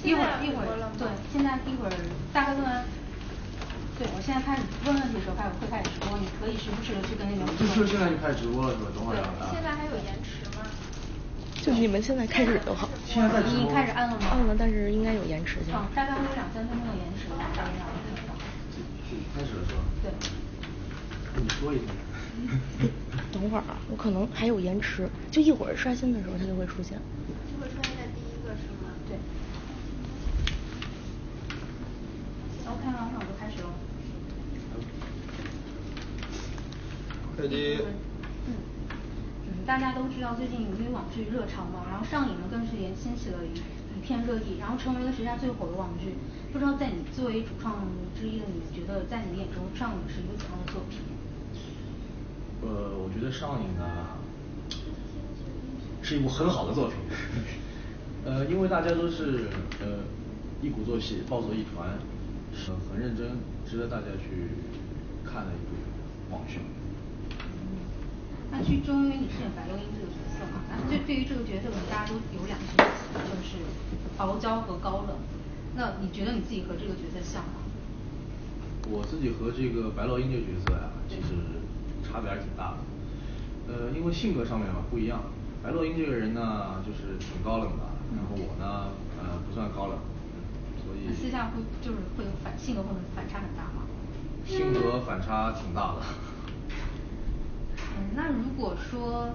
一会儿对，现在一会儿大概问完。对，我现在开始问问题的时候，会开始直播，你可以时不时的去跟那边。就是现在就开始直播了是吧？等会儿对，现在还有延迟吗？就是你们现在开始就好。现在已经开始按了吗？按了，但是应该有延迟。大概会有2-3分钟的延迟。开始了是吧？对。那你说一下。等会儿啊，我可能还有延迟，就一会儿刷新的时候它就会出现。就会出现在第一个是吗？对。OK 吗？那我就开始喽。开机。大家都知道最近因为网剧热潮嘛，然后上瘾呢更是掀起了一片热议，然后成为了时下最火的网剧。不知道在你作为主创之一的你，觉得在你眼中上瘾是一个怎样的作品？我觉得上瘾呢是一部很好的作品。因为大家都是一鼓作气，抱作一团，是很认真，值得大家去看的一部网剧。那剧中因为你饰演白乐音这个角色嘛，那对于这个角色可能大家都有2个词，就是傲娇和高冷。那你觉得你自己和这个角色像吗？我自己和这个白乐音这个角色呀，其实差别还是挺大的。因为性格上面嘛不一样。白乐音这个人呢，就是挺高冷的，然后我呢，不算高冷，所以。私下会有性格或者反差很大吗？性格反差挺大的。那如果说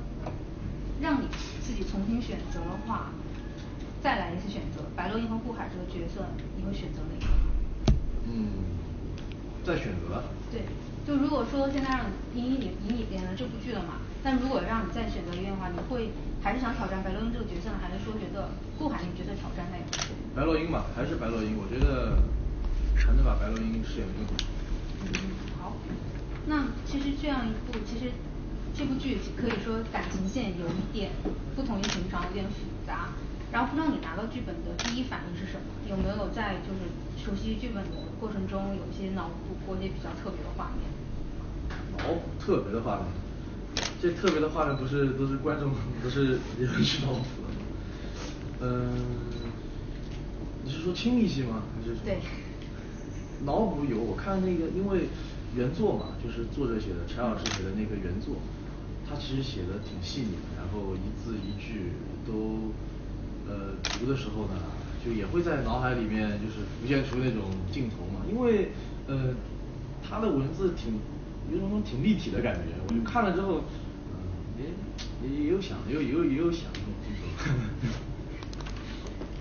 让你自己重新选择的话，再来一次选择，白乐音和顾海这个角色，你会选择哪个？再选择。对，就如果说现在让你以你演了这部剧了嘛，但如果让你再选择一遍的话，你会还是想挑战白乐音这个角色呢，还是说觉得顾海那个角色挑战那个？白乐音吧，还是白乐音，我觉得还能把白乐音饰演得更好。好，那其实这样一部，其实这部剧可以说感情线有一点不同于平常，有点复杂。然后不知道你拿到剧本的第一反应是什么？有没有在就是熟悉剧本的过程中，有一些脑补过一些比较特别的画面？特别的画面，这特别的画面不是都是观众不是有人去脑补的吗？你是说亲密戏吗？还是？对。脑补有，我看那个，因为原作嘛，就是作者写的，柴老师写的那个原作，他其实写的挺细腻的，然后一字一句都，读的时候呢，就也会在脑海里面就是浮现出那种镜头嘛，因为他的文字有种挺立体的感觉，我就看了之后，也有想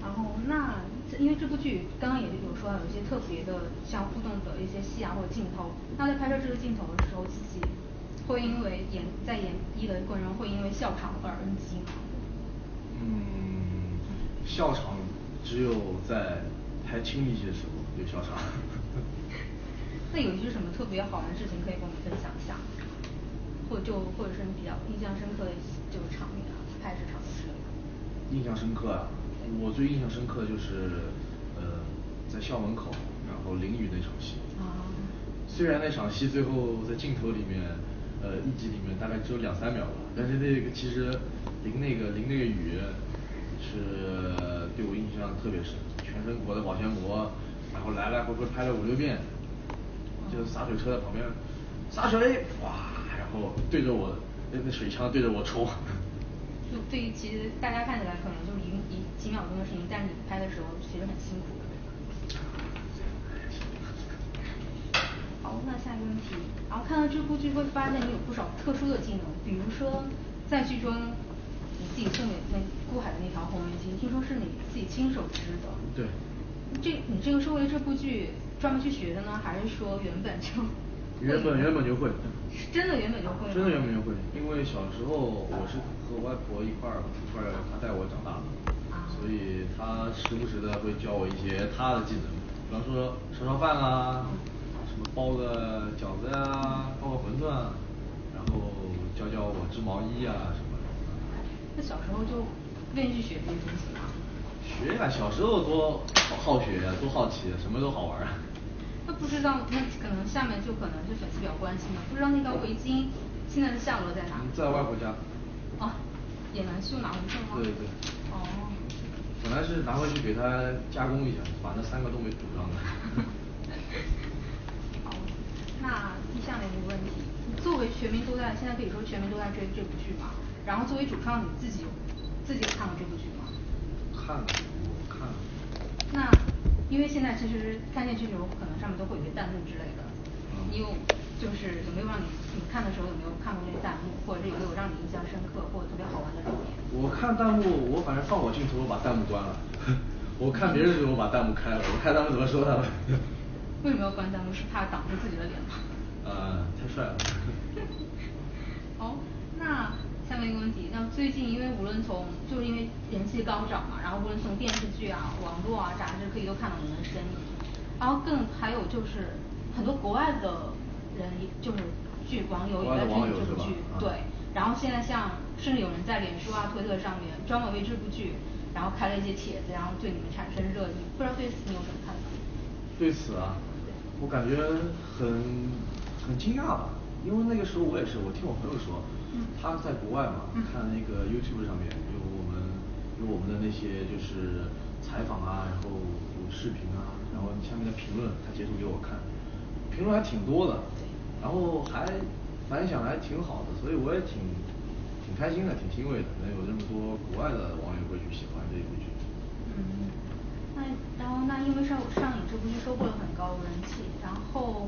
然后那因为这部剧刚刚也有说有一些特别的像互动的一些戏啊或者镜头，那在拍摄这个镜头的时候，自己会因为在演绎的过程中会因为笑场而 NG 吗？笑场只有在拍亲密戏的时候有笑场。那有一些什么特别好玩的事情可以跟我们分享一下？或者是你比较印象深刻的这个场面啊，拍摄场面之类的。印象深刻啊，我最印象深刻的就是在校门口，然后淋雨那场戏。虽然那场戏最后在镜头里面，一集里面大概只有2-3秒吧，但是那个其实淋那个雨是对我印象特别深，全身裹着保鲜膜，然后来来回回拍了5-6遍，就是洒水车在旁边洒水，哇，然后对着我那水枪对着我冲。就对于其实大家看起来可能就是几秒钟的事情，但是你拍的时候其实很辛苦的。好，那下一个问题，然后看到这部剧会发现你有不少特殊的技能，比如说在剧中你自己送给顾海的那条红围巾，听说是你自己亲手织的。对。你这个是为了这部剧专门去学的呢，还是说原本就？原本就会。真的原本就会吗？真的原本就会，因为小时候我是和外婆一块儿，她带我长大的，所以她时不时的会教我一些她的技能，比方说烧饭啦，什么包个饺子呀，包个馄饨啊，然后教我织毛衣啊什么的。那小时候就愿意去学这些东西吗？学呀，小时候多好学呀，多好奇，什么都好玩啊。那不知道，那可能下面就可能是粉丝比较关心的，不知道那条围巾现在的下落在哪？在外婆家。哦，也南去拿回去了吗？对。本来是拿回去给他加工一下，把那3个洞给堵上了。好，那下面一个问题，作为全民都在现在可以说全民都在追这部剧嘛？然后作为主创，你自己有看过这部剧吗？看了，我看了。那因为现在其实看电视剧有可能上面都会有一些弹幕之类的，你就是有没有让你看的时候有没有看过那些弹幕，或者是有没有让你印象深刻或者特别好玩的场面？我看弹幕，我反正放我镜头，我把弹幕关了。我看别人的时候，我把弹幕开了，我看他们怎么说他们。为什么要关弹幕？是怕挡住自己的脸吗？太帅了。好，那下面一个问题，那最近因为无论从就是因为人气高涨嘛，然后无论从电视剧啊、网络啊、杂志可以都看到你们的身影，然后还有就是很多国外的人就是网友也在追这部剧，对，然后现在甚至有人在脸书啊、推特上面专门为这部剧，然后开了一些帖子，然后对你们产生热议，不知道对此你有什么看法？对此啊，我感觉很惊讶吧，因为那个时候我也是，我听我朋友说，他在国外嘛，看那个 YouTube 上面有我们的那些就是采访啊，然后有视频啊，然后下面的评论他截图给我看，评论还挺多的，然后反响还挺好的，所以我也挺开心的，挺欣慰的，能有这么多国外的网友会去喜欢这一部剧。那因为上影这部剧收获了很高的人气，然后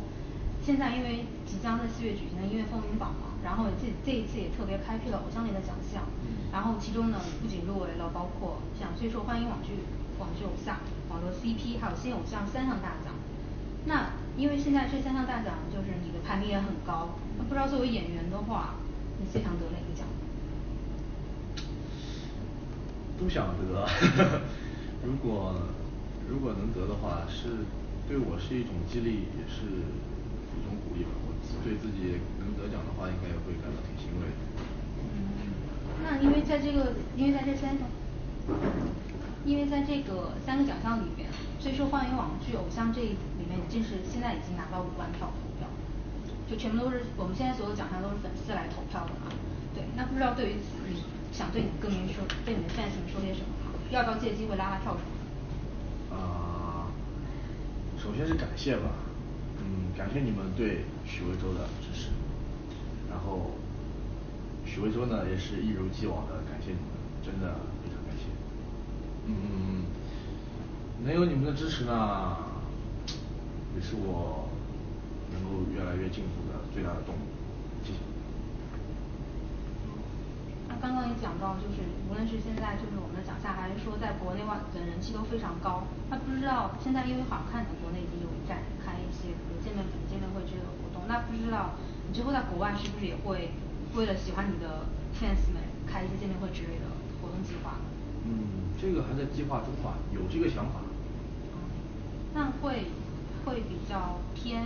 现在因为即将在4月举行的音乐风云榜嘛，然后这一次也特别开辟了偶像类的奖项，然后其中呢不仅入围了包括像最受欢迎网剧偶像、网络 CP 还有新偶像3项大奖。那因为现在这3项大奖就是你的排名也很高，那不知道作为演员的话，你最想得哪个奖？都想得。如果能得的话，对我是一种激励，也是一种鼓励吧。我对自己能得奖的话，应该也会感到挺欣慰的。那因为在这个3个奖项里边，最受欢迎网剧偶像这里面，现在已经拿到5万票投票，就全部都是我们现在所有奖项都是粉丝来投票的嘛。对，那不知道对于此你想对你的歌迷说，对你的fans们说些什么吗？要不要借机会拉拉票什么的？首先是感谢吧，感谢你们对许魏洲的支持，然后许魏洲呢也是一如既往的感谢你们，真的非常感谢。能有你们的支持呢，也是我能够越来越进步的最大的动力。谢谢。那刚刚也讲到，就是无论是现在就是我们的奖项，还是说在国内外的人气都非常高。那不知道现在因为好像看你国内已经有展开一些比如见面会之类的活动，那不知道你之后在国外是不是也会为了喜欢你的 fans 们开一些见面会之类的活动计划？这个还在计划中吧，有这个想法。那会比较偏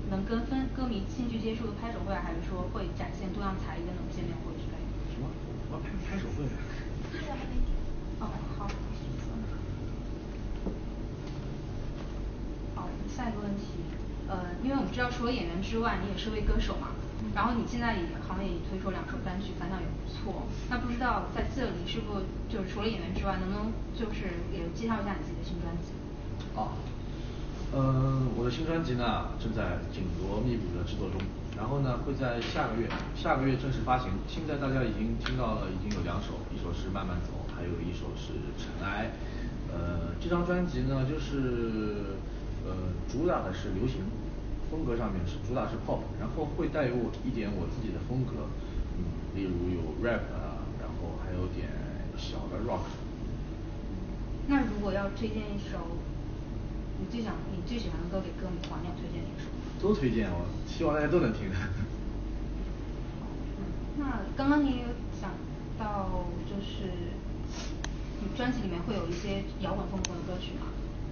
能跟歌迷近距接触的拍手会，还是说会展现多样才艺的那种见面会之类的？什么拍手会？好。好，下一个问题，因为我们知道除了演员之外，你也是位歌手嘛，然后你现在好像也推出2首单曲，反响也不错。那不知道在这里是不是就是除了演员之外，能不能就是也介绍一下你自己的新专辑？我的新专辑呢正在紧锣密鼓的制作中，然后呢会在下个月正式发行。现在大家已经听到了，已经有2首，一首是慢慢走，还有一首是尘埃。这张专辑呢就是主打的是流行风格，上面是主打是 pop， 然后会带有一点我自己的风格，例如有 rap 啊，然后还有点小的 rock。那如果要推荐一首你最喜欢的歌给歌迷的话，你要推荐哪一首？都推荐，我希望大家都能听。那刚刚你也有讲到，就是你专辑里面会有一些摇滚风格的歌曲嘛，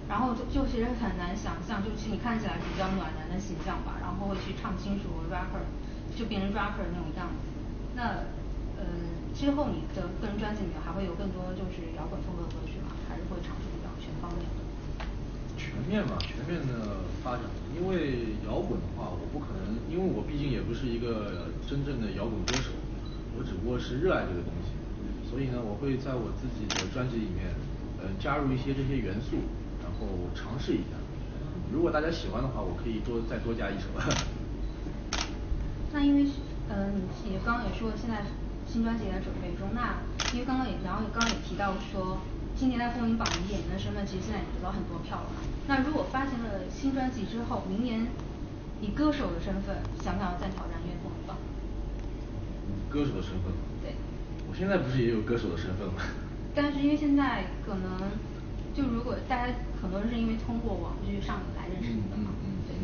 然后就其实很难想象，就其实你看起来比较暖男的形象吧，然后会去唱清楚 rapper， 就变成 rapper 那种样子。那之后你的个人专辑里面还会有更多就是摇滚风格的歌曲吗？还是会尝试比较全方面的？全面的发展，因为摇滚的话，我不可能，因为我毕竟也不是一个真正的摇滚歌手，我只不过是热爱这个东西，所以呢，我会在我自己的专辑里面加入一些这些元素，然后尝试一下。如果大家喜欢的话，我可以再多加一首。那因为你刚刚也说现在新专辑也在准备中，那因为刚刚也提到说，今年在风云榜以演员的身份，其实现在也得到很多票了嘛。那如果发行了新专辑之后，明年以歌手的身份，想不想要再挑战音乐风云榜？歌手的身份？对。我现在不是也有歌手的身份吗？但是因为现在可能，就如果大家很多人是因为通过网剧上来认识你的嘛，对。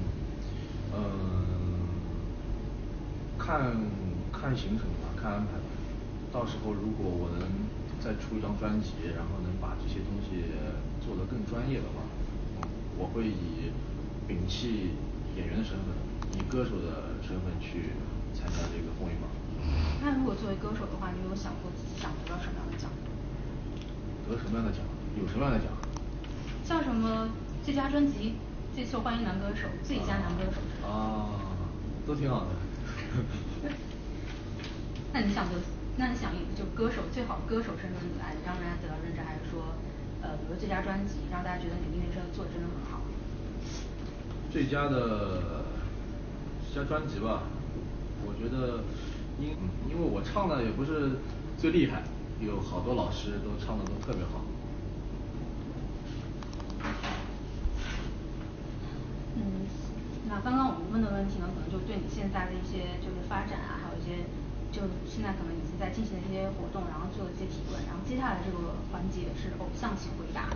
看行程吧，看安排吧。到时候如果我能再出一张专辑，然后能把这些东西做得更专业的话，我会以摒弃演员的身份，以歌手的身份去参加这个风云榜。那如果作为歌手的话，你有想过自己想得到什么样的奖？得什么样的奖？有什么样的奖？像什么最佳专辑、最受欢迎男歌手、最佳男歌手之类的。都挺好的。那你想就歌手最好歌手身份来让大家得到认知，还是说比如最佳专辑让大家觉得你音乐做得真的很好？最佳专辑吧，我觉得因为我唱的也不是最厉害，有好多老师都唱的都特别好。那刚刚我们问的问题呢，可能就对你现在的一些就是发展啊，还有一些就现在可能已经在进行的一些活动，然后做一些提问。然后接下来这个环节是偶像请回答，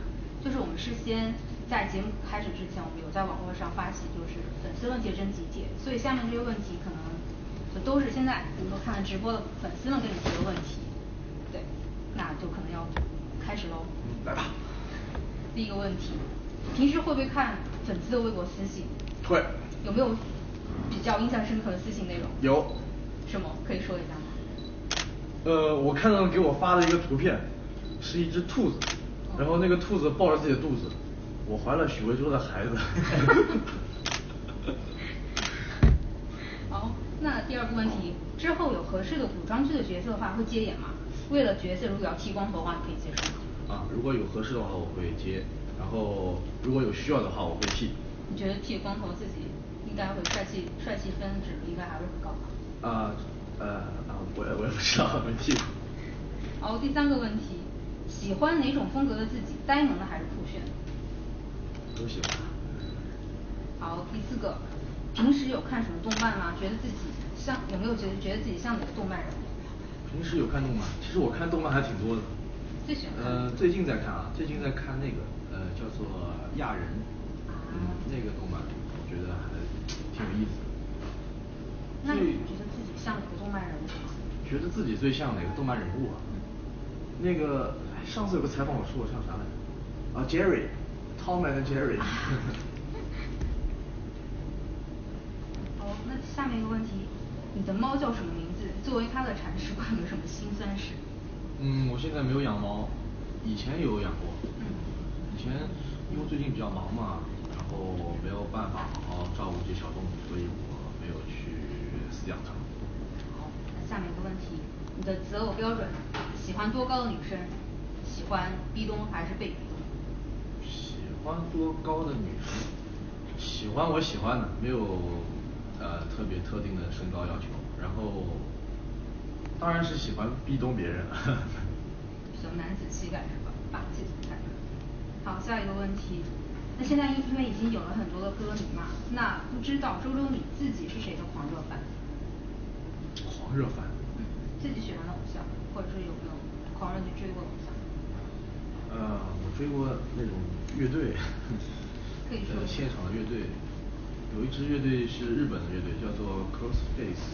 就是我们事先在节目开始之前，我们有在网络上发起就是粉丝问题的征集帖，所以下面这些问题可能就都是现在比如说看了直播的粉丝们给你提的问题，对，那就可能要开始喽。来吧。第一个问题，平时会不会看粉丝的微博私信？会。有没有比较印象深刻的私信内容？有。什么？可以说一下吗？我看到给我发的一个图片，是一只兔子，然后那个兔子抱着自己的肚子，我怀了许魏洲的孩子。好，那第二个问题，之后有合适的古装剧的角色的话，会接演吗？为了角色如果要剃光头的话，你可以接受吗？如果有合适的话，我会接，然后如果有需要的话，我会剃。你觉得剃光头自己应该会帅气分值应该还会很高吧？我也不知道，没剃过。好，第三个问题，喜欢哪种风格的自己，呆萌的还是酷炫的？都喜欢。好，第四个，平时有看什么动漫吗？觉得自己有没有觉得自己像哪个动漫人物？平时有看动漫，其实我看动漫还挺多的。最喜欢看？最近在看那个叫做亚人，那个动漫我觉得还挺有意思的。那你觉得自己像哪个动漫人物吗？觉得自己最像哪个动漫人物啊？那个上次有个采访我说我像啥来着？Jerry，Tom and Jerry。好，那下面一个问题，你的猫叫什么名字？作为它的铲屎官有没有什么辛酸史？我现在没有养猫，以前有养过。以前因为最近比较忙嘛，然后没有办法好好照顾这小动物，所以我没有去饲养它。好，那下面一个问题，你的择偶标准，喜欢多高的女生？喜欢壁咚还是被壁咚？喜欢多高的女生？喜欢我喜欢的，没有特别特定的身高要求。然后当然是喜欢壁咚别人。比较男子气概是吧？霸气总裁。好，下一个问题，那现在因为已经有了很多的歌迷嘛，那不知道周周你自己是谁的狂热粉？狂热粉？自己喜欢的偶像，或者是有没有狂热去追过偶像？我追过那种乐队。可以说现场的乐队，有一支乐队是日本的乐队，叫做 Crossface。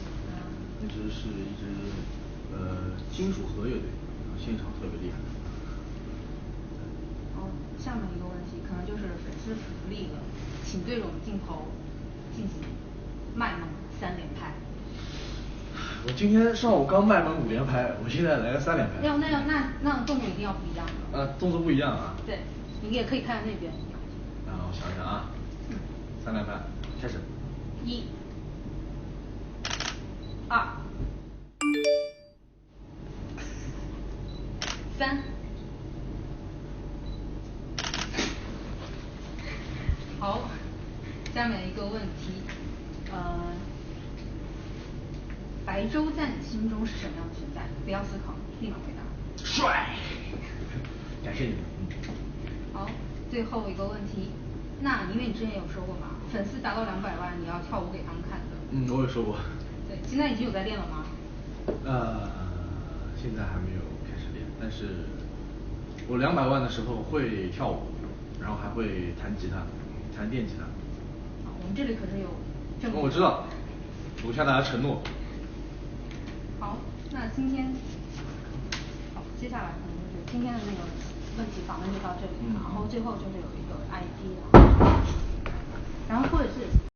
那支是一支金属核乐队，现场特别厉害。下面一个问题，可能就是粉丝福利了，请对着我们镜头进行卖萌3连拍。我今天上午刚卖萌5连拍，我现在来个3连拍。那动作一定要不一样的。动作不一样啊。对，你也可以看那边。我想想啊。3连拍，开始。1、2、3。好，下面一个问题，白粥在你心中是什么样的存在？不要思考，立马回答。帅，感谢你们。好，最后一个问题，那因为你之前有说过嘛，粉丝达到200万，你要跳舞给他们看的。我有说过。对，现在已经有在练了吗？现在还没有开始练，但是我200万的时候会跳舞，然后还会弹吉他，弹电吉他。我们这里可是有证据。我知道，我向大家承诺。好，那今天，好，接下来可能就是今天的那个问题访问就到这里，然后最后就是有一个 ID，然后或者是。